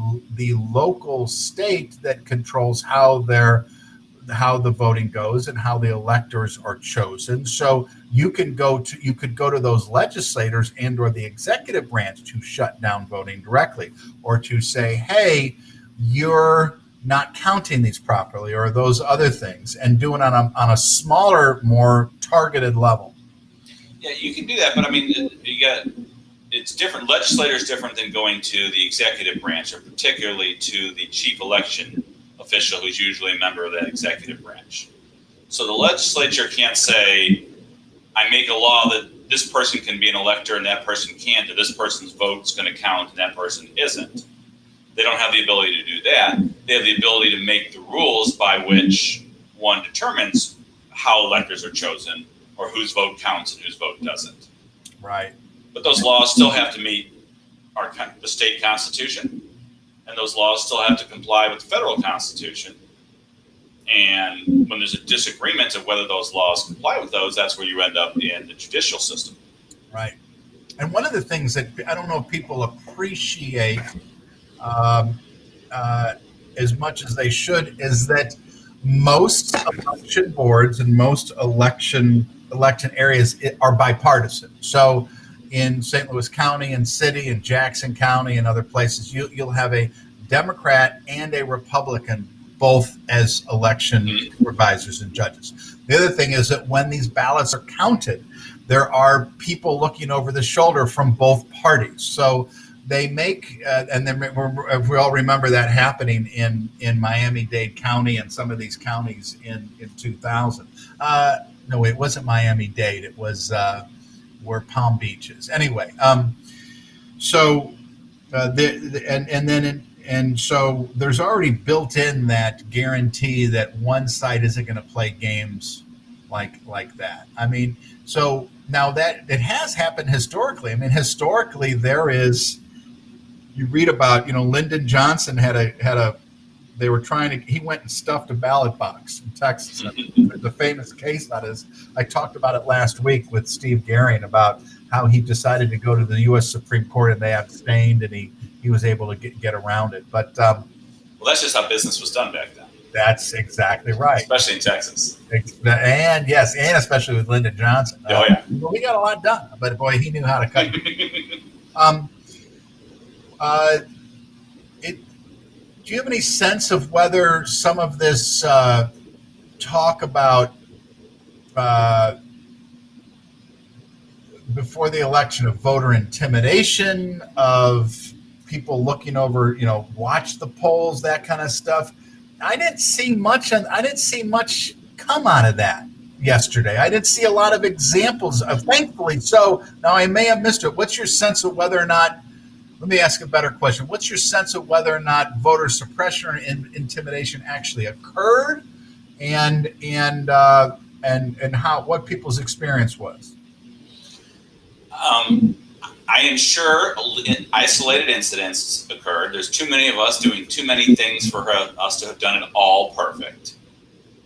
local state that controls how the voting goes and how the electors are chosen. So you could go to those legislators and or the executive branch to shut down voting directly, or to say, hey, you're not counting these properly, or those other things, and doing it on a smaller, more targeted level. Yeah, you can do that, but I mean, it's different. Legislators different than going to the executive branch, or particularly to the chief election official, who's usually a member of that executive branch. So the legislature can't say, I make a law that this person can be an elector and that person can't, or this person's vote's going to count and that person isn't. They don't have the ability to do that. They have the ability to make the rules by which one determines how electors are chosen, or whose vote counts and whose vote doesn't. Right. But those laws still have to meet the state constitution, and those laws still have to comply with the federal constitution. And when there's a disagreement of whether those laws comply with those, that's where you end up in the judicial system. Right. And one of the things that I don't know if people appreciate as much as they should is that most election boards and most election areas are bipartisan. So in St. Louis County and City and Jackson County and other places, you'll have a Democrat and a Republican both as election supervisors and judges. The other thing is that when these ballots are counted, there are people looking over the shoulder from both parties. So they make, and then we all remember that happening in Miami-Dade County and some of these counties in 2000. No, it wasn't Miami-Dade. It was where Palm Beach is. Anyway, so there's already built in that guarantee that one side isn't going to play games like that. I mean, so now that it has happened historically. I mean, historically there is. You read about, Lyndon Johnson they were trying to, he went and stuffed a ballot box in Texas. There's a famous case on this. I talked about it last week with Steve Gehring about how he decided to go to the U.S. Supreme Court and they abstained, and he was able to get around it. But well, that's just how business was done back then. That's exactly right. Especially in Texas. And yes, and especially with Lyndon Johnson. Oh, yeah. Well, we got a lot done, but boy, he knew how to cut it. Do you have any sense of whether some of this talk about before the election of voter intimidation, of people looking over, watch the polls, that kind of stuff? I didn't see much come out of that yesterday. I didn't see a lot of examples of, thankfully so. Now I may have missed it. What's your sense of whether or not? Let me ask a better question. What's your sense of whether or not voter suppression or intimidation actually occurred, and what people's experience was? I am sure isolated incidents occurred. There's too many of us doing too many things for us to have done it all perfect.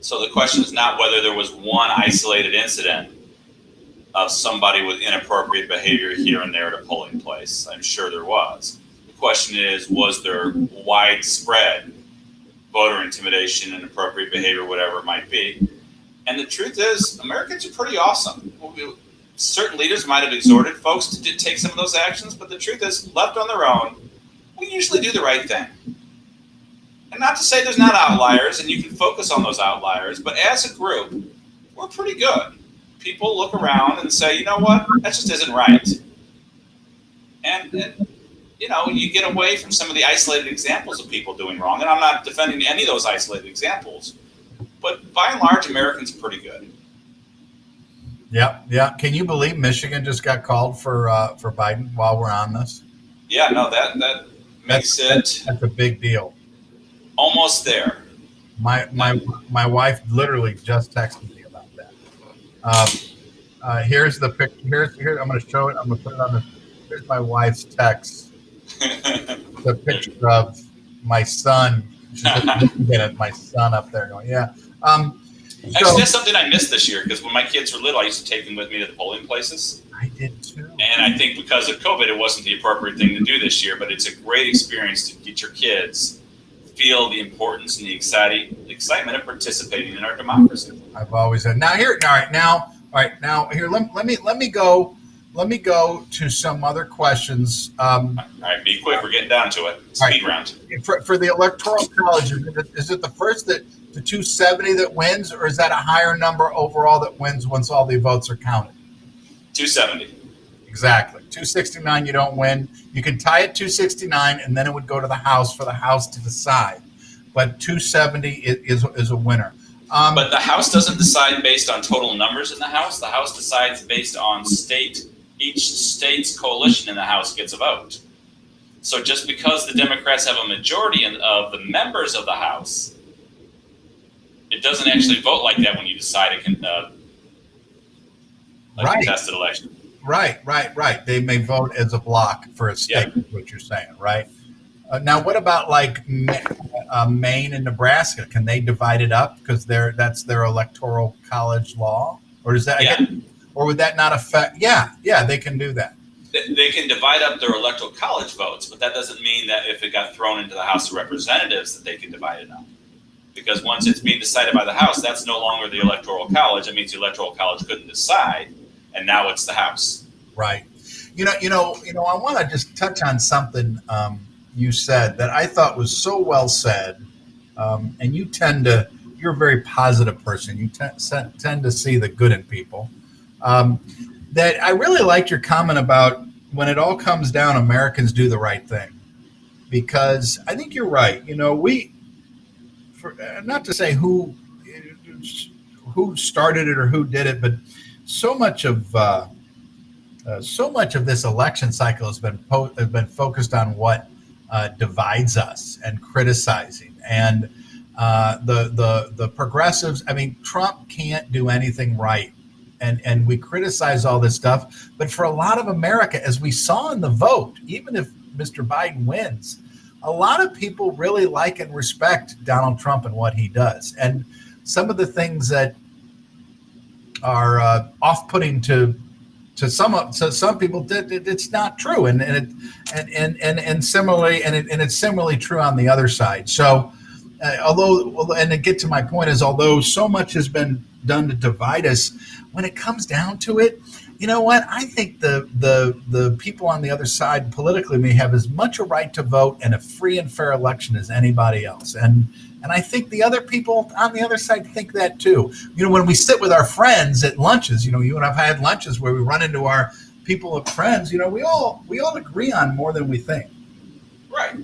So the question is not whether there was one isolated incident of somebody with inappropriate behavior here and there at a polling place. I'm sure there was. The question is, was there widespread voter intimidation, inappropriate behavior, whatever it might be? And the truth is, Americans are pretty awesome. Certain leaders might have exhorted folks to take some of those actions, but the truth is, left on their own, we usually do the right thing. And not to say there's not outliers, and you can focus on those outliers, but as a group, we're pretty good. People look around and say, you know what, that just isn't right. And you get away from some of the isolated examples of people doing wrong. And I'm not defending any of those isolated examples, but by and large, Americans are pretty good. Yeah. Can you believe Michigan just got called for Biden while we're on this? Yeah, no, that makes that's a big deal. Almost there. My wife literally just texted me about that. Here's the picture. Here I'm going to show it. I'm going to put it on the. Here's my wife's text. The picture of my son. She's looking at my son up there going, yeah. Actually, that's something I missed this year, because when my kids were little, I used to take them with me to the polling places. I did too. And I think because of COVID, it wasn't the appropriate thing to do this year, but it's a great experience to get your kids feel the importance and the excitement of participating in our democracy. I've always said. Now here, all right. Here, let me go to some other questions. All right, be quick. We're getting down to it. Speed round. For the Electoral College, is it the first the 270 that wins, or is that a higher number overall that wins once all the votes are counted? 270. Exactly. 269 you don't win. You can tie at 269, and then it would go to the House for the House to decide. But 270 is a winner. But the House doesn't decide based on total numbers in the House. The House decides based on each state's coalition in the House gets a vote. So just because the Democrats have a majority of the members of the House, it doesn't actually vote like that when you decide a contested election. Right. They may vote as a block for a state, is what you're saying, right? Now, what about like Maine and Nebraska? Can they divide it up because that's their Electoral College law, or does that? Yeah. Or would that not affect? Yeah, they can do that. They can divide up their Electoral College votes, but that doesn't mean that if it got thrown into the House of Representatives that they can divide it up. Because once it's being decided by the House, that's no longer the Electoral College. It means the Electoral College couldn't decide, and now it's the House. Right. You know. I want to just touch on something you said that I thought was so well said, and you're a very positive person. You tend to see the good in people. That I really liked your comment about when it all comes down, Americans do the right thing, because I think you're right. Not to say who started it or who did it, but so much of this election cycle has been focused on what divides us and criticizing, and the progressives. I mean, Trump can't do anything right, and we criticize all this stuff. But for a lot of America, as we saw in the vote, even if Mr. Biden wins, a lot of people really like and respect Donald Trump and what he does. And some of the things that are off-putting to some people, it's not true, and similarly, it's similarly true on the other side. So, to get to my point is, although so much has been done to divide us, when it comes down to it, you know what? I think the people on the other side politically may have as much a right to vote in a free and fair election as anybody else. And I think the other people on the other side think that too. When we sit with our friends at lunches, you and I've had lunches where we run into our people of friends, we all agree on more than we think. Right.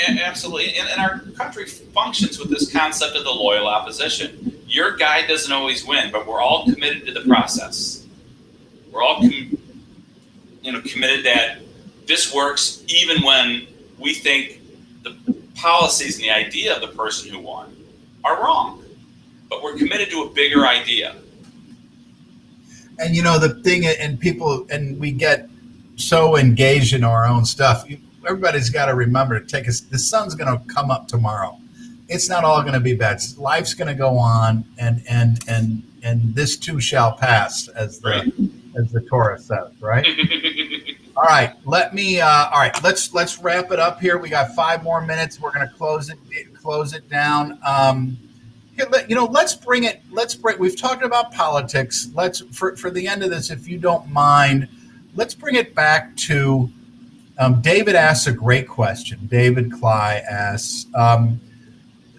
Absolutely. And our country functions with this concept of the loyal opposition. Your guy doesn't always win, but we're all committed to the process. We're all committed that this works even when we think the policies and the idea of the person who won are wrong. But we're committed to a bigger idea. And the thing, and people, and we get so engaged in our own stuff. Everybody's got to remember to the sun's going to come up tomorrow. It's not all going to be bad. Life's going to go on, and this too shall pass, as the as the Torah says, right? All right, let's wrap it up here. We got 5 more minutes. We're going to close it down. Let's bring it. We've talked about politics. Let's for the end of this, if you don't mind, let's bring it back to. David asks a great question. David Cly asks.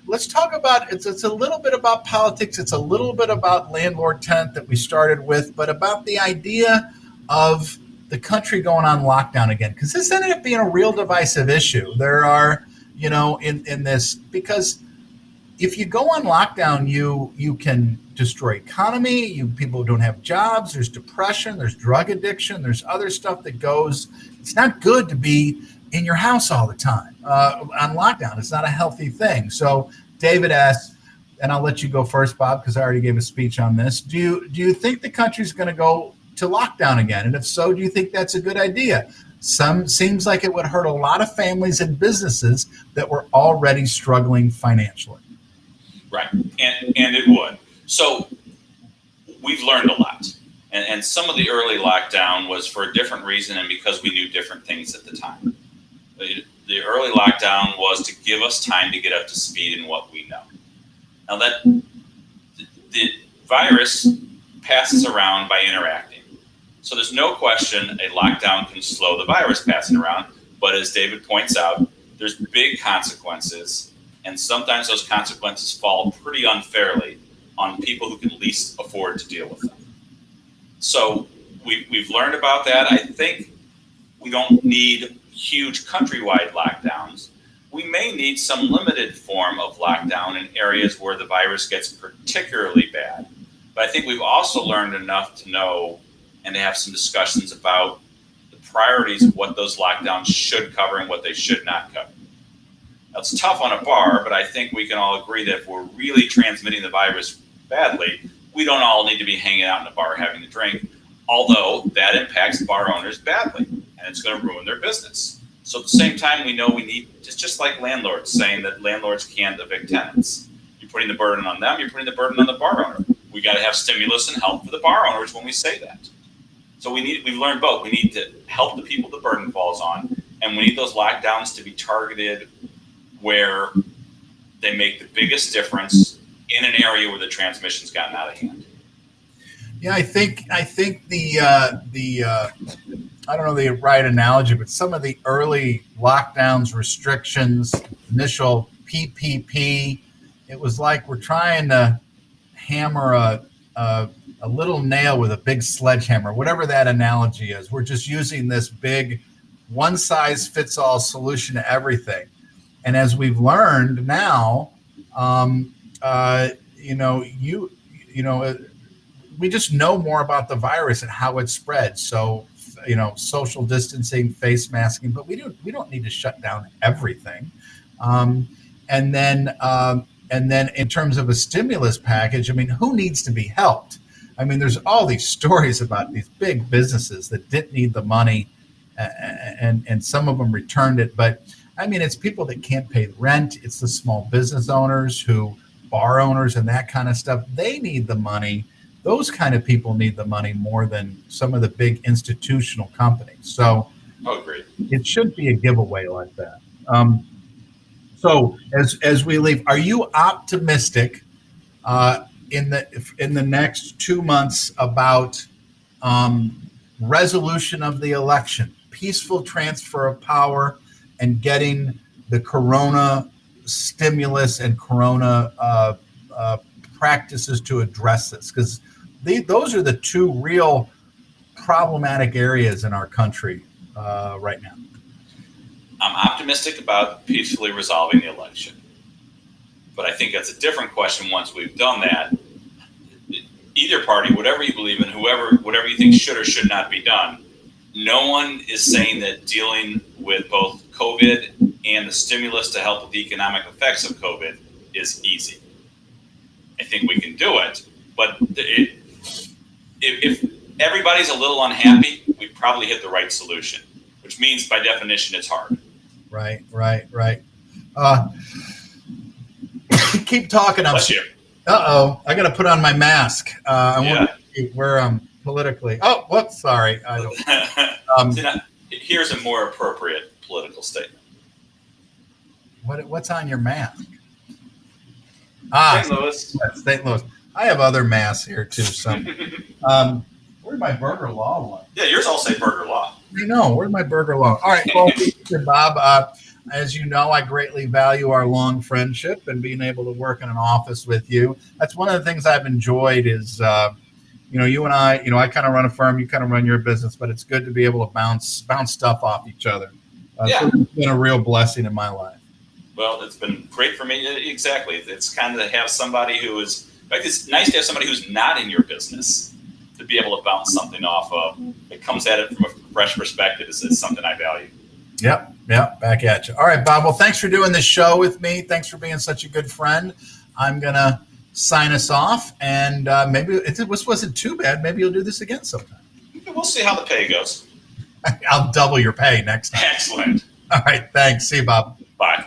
Let's talk about it's a little bit about politics. It's a little bit about landlord tenant that we started with, but about the idea of the country going on lockdown again, because this ended up being a real divisive issue. There are, in this, because if you go on lockdown, you can destroy economy. People don't have jobs. There's depression. There's drug addiction. There's other stuff that goes. It's not good to be in your house all the time on lockdown. It's not a healthy thing. So David asks, and I'll let you go first, Bob, because I already gave a speech on this. Do you think the country's going to go to lockdown again? And if so, do you think that's a good idea? Seems like it would hurt a lot of families and businesses that were already struggling financially. Right, and it would. So we've learned a lot. And some of the early lockdown was for a different reason and because we knew different things at the time. The early lockdown was to give us time to get up to speed in what we know. Now that the virus passes around by interacting. So there's no question a lockdown can slow the virus passing around. But as David points out, there's big consequences. And sometimes those consequences fall pretty unfairly on people who can least afford to deal with them. So we've learned about that. I think we don't need huge countrywide lockdowns. We may need some limited form of lockdown in areas where the virus gets particularly bad. But I think we've also learned enough to know and to have some discussions about the priorities of what those lockdowns should cover and what they should not cover. Now, it's tough on a bar, but I think we can all agree that if we're really transmitting the virus badly, we don't all need to be hanging out in a bar having a drink, although that impacts bar owners badly, and it's going to ruin their business. So at the same time, we know we need, it's just like landlords saying that landlords can't evict tenants. You're putting the burden on them, you're putting the burden on the bar owner. We got to have stimulus and help for the bar owners when we say that. So we've learned both. We need to help the people the burden falls on, and we need those lockdowns to be targeted where they make the biggest difference in an area where the transmission's gotten out of hand. Yeah, I think the I don't know the right analogy, but some of the early lockdowns, restrictions, initial PPP, it was like we're trying to hammer a little nail with a big sledgehammer, whatever that analogy is. We're just using this big one-size-fits-all solution to everything. And as we've learned now, we just know more about the virus and how it spreads. So, social distancing, face masking, but we don't need to shut down everything. And then in terms of a stimulus package, I mean, who needs to be helped? I mean, there's all these stories about these big businesses that didn't need the money, and some of them returned it. But I mean, it's people that can't pay rent. It's the small business owners bar owners and that kind of stuff. They need the money. Those kind of people need the money more than some of the big institutional companies. So great. It should be a giveaway like that. So as we leave, are you optimistic in the next 2 months about resolution of the election, peaceful transfer of power, and getting the corona stimulus and corona practices to address this? Because those are the two real problematic areas in our country right now. I'm optimistic about peacefully resolving the election, but I think that's a different question once we've done that. Either party, whatever you believe in, whatever you think should or should not be done, no one is saying that dealing with both COVID and the stimulus to help with the economic effects of COVID is easy. I think we can do it, but if everybody's a little unhappy, we probably hit the right solution, which means by definition it's hard. Right. Keep talking. Bless you. I got to put on my mask. We're politically. Oh, whoops, sorry. I don't. See, now, here's a more appropriate political statement. What's on your mask? St. Louis. St. Louis. I have other masks here too. So, where'd my burger law one? Yeah, yours all say burger law. I know. Where's my burger law? All right, well, Bob. As you know, I greatly value our long friendship and being able to work in an office with you. That's one of the things I've enjoyed is, you and I, I kind of run a firm, you kind of run your business, but it's good to be able to bounce stuff off each other. So it's been a real blessing in my life. Well, it's been great for me. Exactly. It's kind of to have somebody who is, in fact, it's nice to have somebody who's not in your business to be able to bounce something off of. It comes at it from a fresh perspective. It's something I value. Yep. Back at you. All right, Bob. Well, thanks for doing this show with me. Thanks for being such a good friend. I'm going to sign us off, and maybe it wasn't too bad. Maybe you'll do this again sometime. We'll see how the pay goes. I'll double your pay next time. Excellent. All right. Thanks. See you, Bob. Bye.